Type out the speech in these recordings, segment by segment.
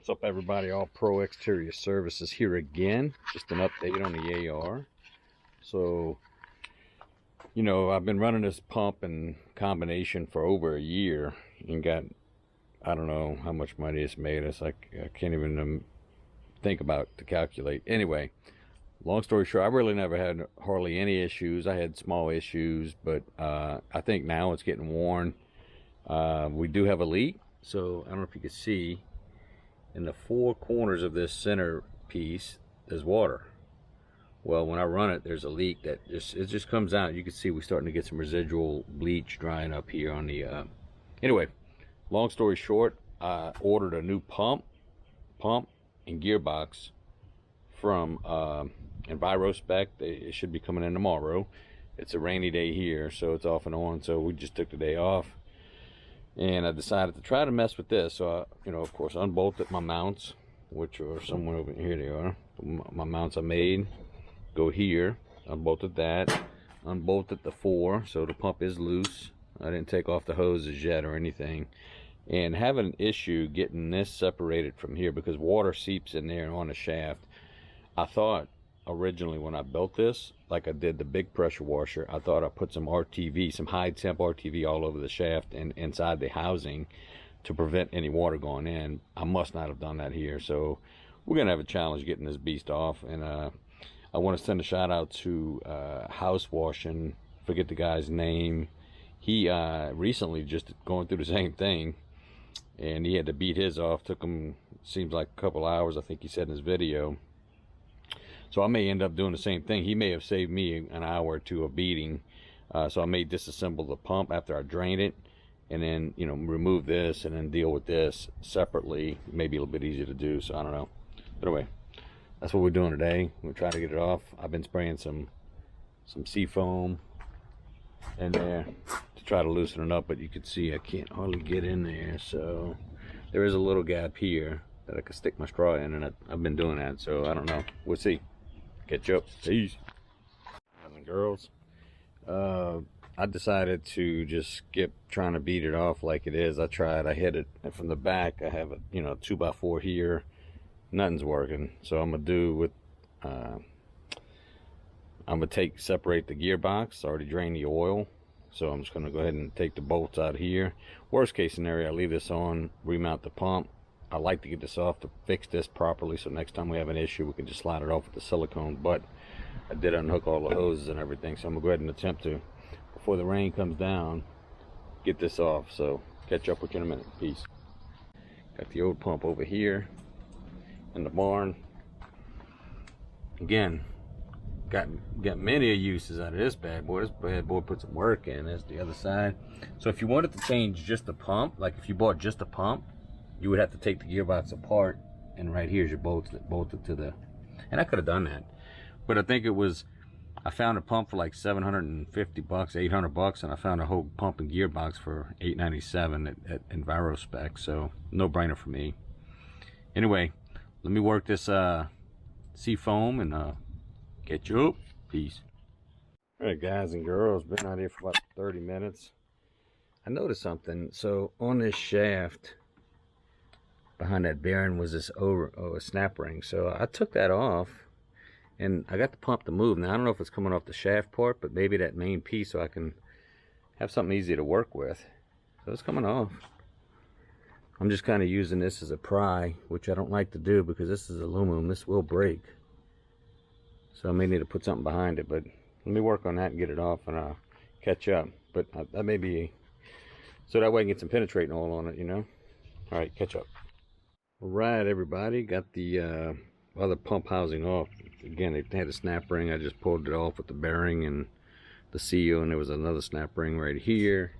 What's up, everybody? All Pro Exterior Services here again. Just an update on the AR. So, I've been running this pump and combination for over a year and got, I don't know how much money it's made us. I can't even think about to calculate. Anyway, long story short, I really never had hardly any issues. I had small issues, but I think now it's getting worn. We do have a leak, so I don't know if you can see. In the four corners of this center piece, there's water. Well, when I run it, there's a leak that it just comes out. You can see we're starting to get some residual bleach drying up here on the. Anyway, long story short, I ordered a new pump and gearbox from EnviroSpec. It should be coming in tomorrow. It's a rainy day here, so it's off and on. So we just took the day off. And I decided to try to mess with this. So I, of course, unbolted my mounts, which are somewhere over here. They are. My mounts I made go here. Unbolted that. Unbolted the four, so the pump is loose. I didn't take off the hoses yet or anything. And having an issue getting this separated from here because water seeps in there on the shaft. I thought originally when I built this, like I did the big pressure washer, I thought I put some RTV, some high temp RTV all over the shaft and inside the housing to prevent any water going in. I must not have done that here, so we're gonna have a challenge getting this beast off. And I want to send a shout out to House Washing, forget the guy's name. He recently just going through the same thing, and he had to beat his off. Took him, seems like a couple hours, I think he said in his video. So I may end up doing the same thing. He may have saved me an hour or two of beating. So I may disassemble the pump after I drain it, and then remove this and then deal with this separately. Maybe a little bit easier to do. So I don't know. But anyway, that's what we're doing today. We're trying to get it off. I've been spraying some sea foam in there to try to loosen it up, but you can see I can't hardly get in there. So there is a little gap here that I could stick my straw in, and I've been doing that. So I don't know. We'll see. Catch up. Peace. Guys and girls, I decided to just skip trying to beat it off like it is. I tried. I hit it from the back. I have a 2x4 here. Nothing's working. So I'm gonna do with I'm gonna separate the gearbox. I already drained the oil, so I'm just gonna go ahead and take the bolts out here. Worst case scenario, I leave this on, remount the pump. I like to get this off to fix this properly, so next time we have an issue we can just slide it off with the silicone. But I did unhook all the hoses and everything, so I'm gonna go ahead and attempt to, before the rain comes down, get this off. So catch up with you in a minute. Peace. Got the old pump over here in the barn. Again, got many uses out of this bad boy. This bad boy put some work in. That's the other side. So if you wanted to change just the pump, like if you bought just a pump, you would have to take the gearbox apart, and right here's your bolts that bolted to the, and I could have done that, but I think I found a pump for like 750 bucks, 800 bucks, and I found a whole pump and gearbox for $897 at EnviroSpec, so no brainer for me. Anyway, let me work this sea foam and get you up. Peace. All right, guys and girls, been out here for about 30 minutes. I noticed something. So on this shaft behind that bearing was this a snap ring. So I took that off and I got the pump to move. Now I don't know if it's coming off the shaft part, but maybe that main piece, so I can have something easy to work with. So it's coming off. I'm just kind of using this as a pry, which I don't like to do because this is aluminum. This will break. So I may need to put something behind it, but let me work on that and get it off, and I'll catch up. But that may be, so that way I can get some penetrating oil on it, All right, catch up. All right, everybody, got the other pump housing off. Again, it had a snap ring. I just pulled it off with the bearing and the seal, and there was another snap ring right here.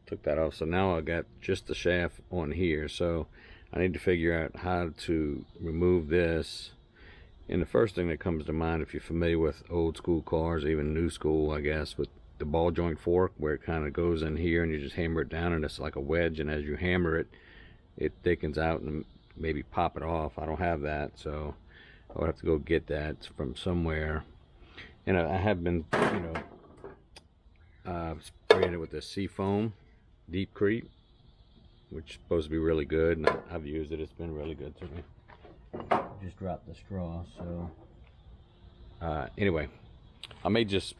Took that off. So now I got just the shaft on here. So I need to figure out how to remove this. And the first thing that comes to mind, if you're familiar with old school cars, even new school, I guess, with the ball joint fork, where it kind of goes in here and you just hammer it down, and it's like a wedge, and as you hammer it, it thickens out and maybe pop it off. I don't have that, so I would have to go get that from somewhere. And I have been spraying it with the sea foam deep creep which is supposed to be really good, and I've used it. It's been really good to me. Just dropped the straw. So anyway, I may just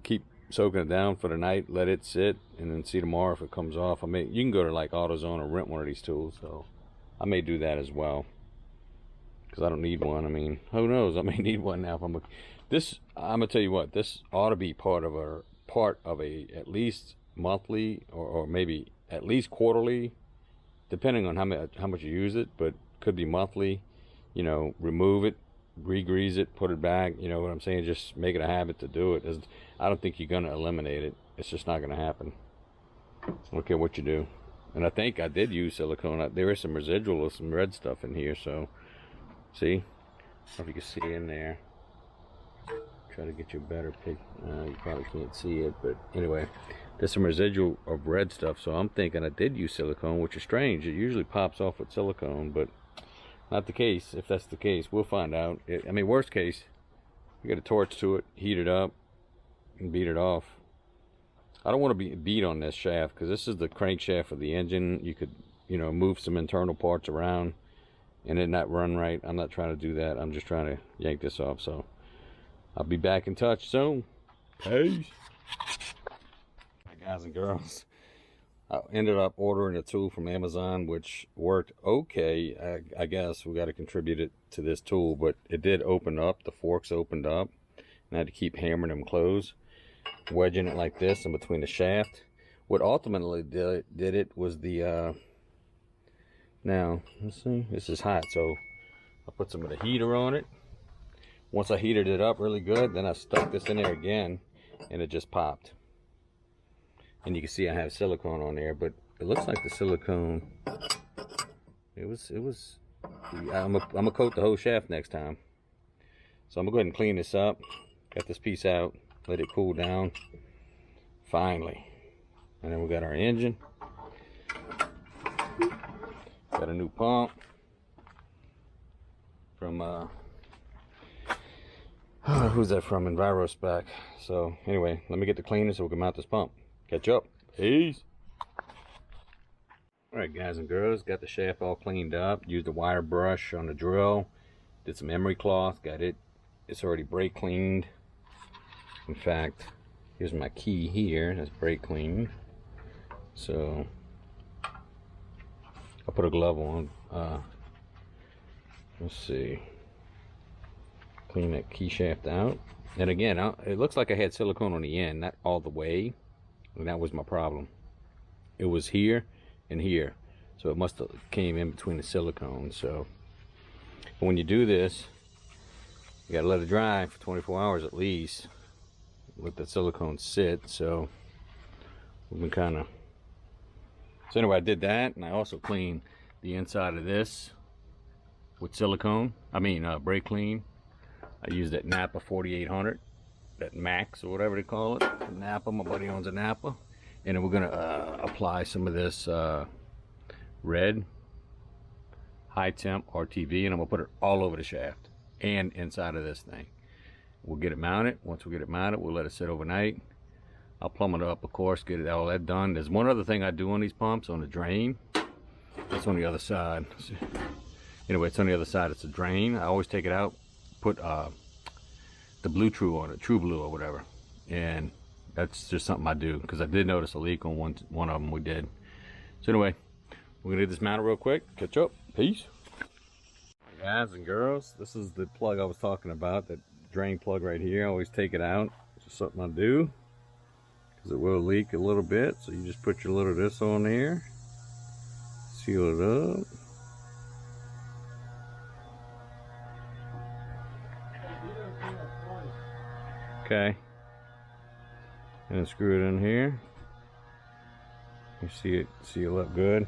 keep soaking it down for the night, let it sit, and then see tomorrow if it comes off. I mean, you can go to like AutoZone or rent one of these tools, so I may do that as well, because I don't need one. I mean, who knows, I may need one now if I'm gonna tell you what, this ought to be part of a at least monthly or maybe at least quarterly, depending on how much you use it, but could be monthly. You know, remove it, re-grease it, put it back. You know what I'm saying? Just make it a habit to do it. I don't think you're gonna eliminate it. It's just not gonna happen. Look at what you do. And I think I did use silicone. There is some residual of some red stuff in here, so see? I don't know if you can see in there. Try to get you a better pic. You probably can't see it, but anyway, there's some residual of red stuff, so I'm thinking I did use silicone, which is strange. It usually pops off with silicone, but not the case. If that's the case, we'll find out. I mean, worst case, you get a torch to it, heat it up, and beat it off. I don't want to be beat on this shaft, because this is the crankshaft of the engine. You could, you know, move some internal parts around and it not run right. I'm not trying to do that. I'm just trying to yank this off. So I'll be back in touch soon. Peace. Hi guys and girls. I ended up ordering a tool from Amazon, which worked okay. I guess we got to contribute it to this tool, but it did open up. The forks opened up, and I had to keep hammering them closed, wedging it like this in between the shaft. What ultimately did it was the now let's see, this is hot, so I put some of the heater on it. Once I heated it up really good, then I stuck this in there again, and it just popped. And you can see I have silicone on there, but it looks like the silicone, I'm gonna coat the whole shaft next time. So I'm gonna go ahead and clean this up. Got this piece out, let it cool down, finally. And then we got our engine. Got a new pump from, who's that from? EnviroSpec. So anyway, let me get the cleaner so we can mount this pump. Catch up. Peace. Alright guys and girls, got the shaft all cleaned up. Used a wire brush on the drill. Did some emery cloth. Got it. It's already brake cleaned. In fact, here's my key here. That's brake cleaned. So I'll put a glove on. Let's see. Clean that key shaft out. And again, it looks like I had silicone on the end, not all the way. And that was my problem. It was here and here, so it must have came in between the silicone. So when you do this, you gotta let it dry for 24 hours at least. Let the silicone sit. So we've been kind of. So anyway, I did that, and I also cleaned the inside of this with silicone. I mean, brake clean. I used that Napa 4800. That Max or whatever they call it, Napa. My buddy owns a Napa, and then we're gonna apply some of this red high temp RTV, and I'm gonna put it all over the shaft and inside of this thing. We'll get it mounted. Once we get it mounted, we'll let it sit overnight. I'll plumb it up, of course, get it all that done. There's one other thing I do on these pumps, on the drain. It's on the other side. Anyway, it's on the other side. It's a drain. I always take it out, put the Blue True on it, True Blue or whatever, and that's just something I do because I did notice a leak on one of them. We did. So anyway, we're gonna get this mounted real quick. Catch up. Peace. Guys and girls, this is the plug I was talking about, that drain plug right here. I always take it out. It's just something I do because it will leak a little bit. So you just put your little this on there, seal it up. Okay, and screw it in here. You see it seal up good.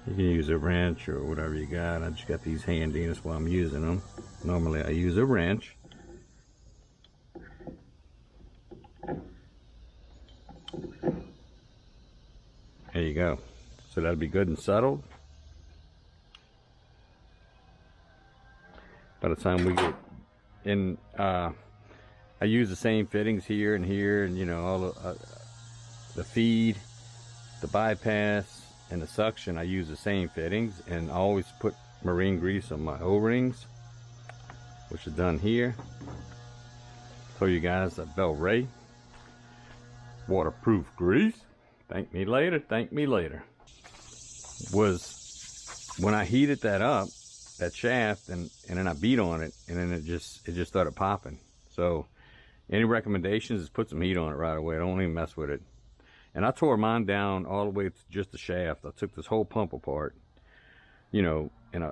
You can use a wrench or whatever you got. I just got these handy, that's why I'm using them. Normally I use a wrench. There you go. So that'll be good and settled. By the time we get in, I use the same fittings here and here, and you know, all the feed. the bypass and the suction, I use the same fittings, and I always put marine grease on my O-rings, which is done here. Show you guys that Bel Ray waterproof grease. Thank me later, thank me later. Was when I heated that up, that shaft, and then I beat on it, and then it just started popping. So any recommendations is put some heat on it right away. Don't even mess with it. And I tore mine down all the way to just the shaft. I took this whole pump apart, you know, and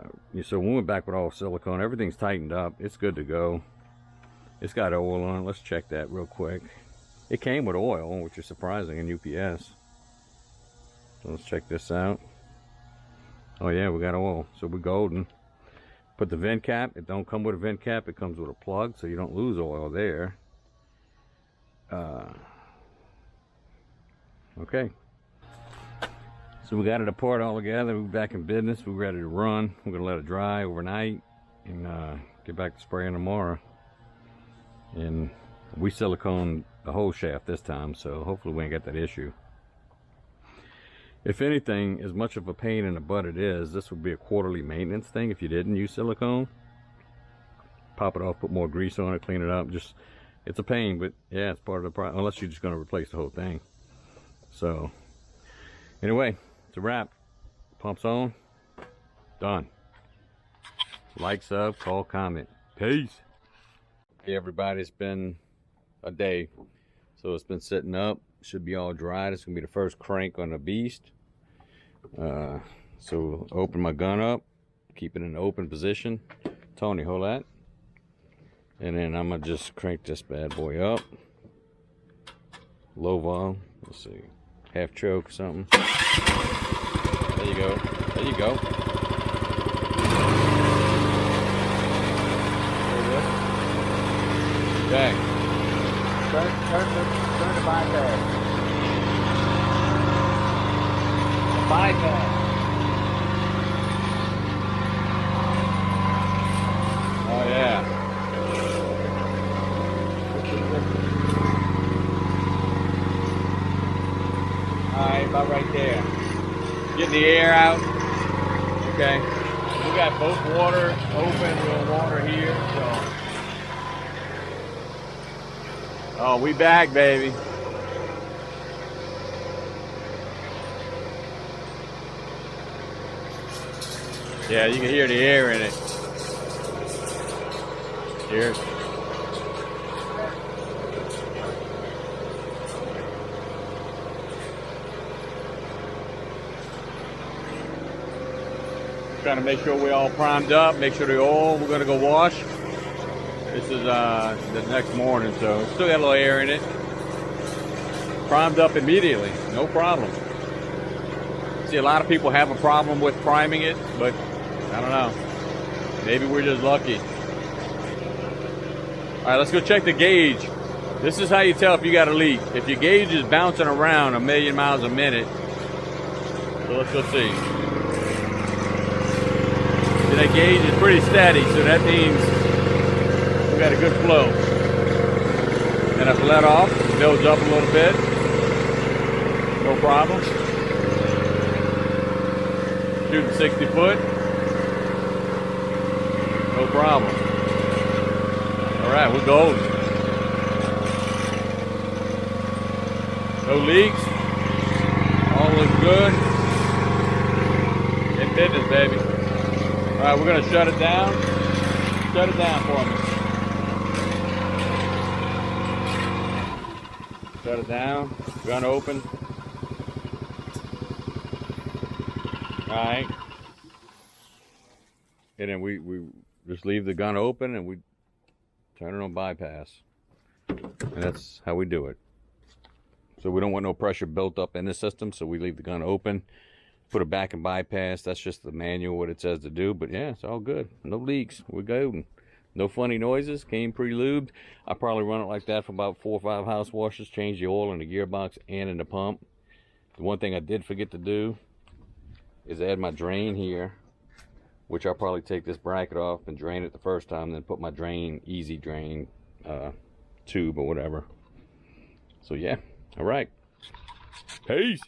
so we went back with all silicone. Everything's tightened up. It's good to go. It's got oil on it. Let's check that real quick. It came with oil, which is surprising in UPS. So let's check this out. Oh yeah, we got oil, so we're golden. Put the vent cap. It don't come with a vent cap. It comes with a plug, so you don't lose oil there. Okay. So we got it apart all together. We're back in business. We're ready to run. We're gonna let it dry overnight and get back to spraying tomorrow. And we silicone the whole shaft this time, so hopefully we ain't got that issue. If anything, as much of a pain in the butt it is, this would be a quarterly maintenance thing if you didn't use silicone. Pop it off, put more grease on it, clean it up. Just, it's a pain, but yeah, it's part of the problem, unless you're just going to replace the whole thing. So, anyway, it's a wrap. Pumps on. Done. Like, sub, call, comment. Peace. Hey everybody, it's been a day. So it's been sitting up. Should be all dried. It's going to be the first crank on the beast. So open my gun up, keep it in the open position. Tony, hold that. And then I'm gonna just crank this bad boy up. Low vol. Let's see, half choke or something. There you go. There you go. Okay. Turn the bypass. Bypass. Oh yeah. Alright, about right there. Getting the air out. Okay. We got both water open, real water here, so. Oh, we back, baby. Yeah, you can hear the air in it. Hear it? Trying to make sure we're all primed up, make sure the oil, we're gonna go wash. This is the next morning, so still got a little air in it. Primed up immediately, no problem. See, a lot of people have a problem with priming it, but I don't know. Maybe we're just lucky. All right, let's go check the gauge. This is how you tell if you got a leak. If your gauge is bouncing around 1,000,000 miles a minute. So let's go see. See, that gauge is pretty steady, so that means we got a good flow. And if let off, it builds up a little bit. No problem. Shooting 60 foot. No problem. All right, we're golden. No leaks. All looks good. In business, baby. All right, we're gonna shut it down. Shut it down for me. Shut it down. Gun open. All right. And then we just leave the gun open and we turn it on bypass. And that's how we do it. So we don't want no pressure built up in the system, so we leave the gun open, put it back in bypass. That's just the manual, what it says to do. But yeah, it's all good. No leaks. We're golden. No funny noises. Came pre-lubed. I probably run it like that for about 4 or 5 house washes. Change the oil in the gearbox and in the pump. The one thing I did forget to do is add my drain here, which I'll probably take this bracket off and drain it the first time, then put my drain, easy drain tube or whatever. So yeah, all right. Peace.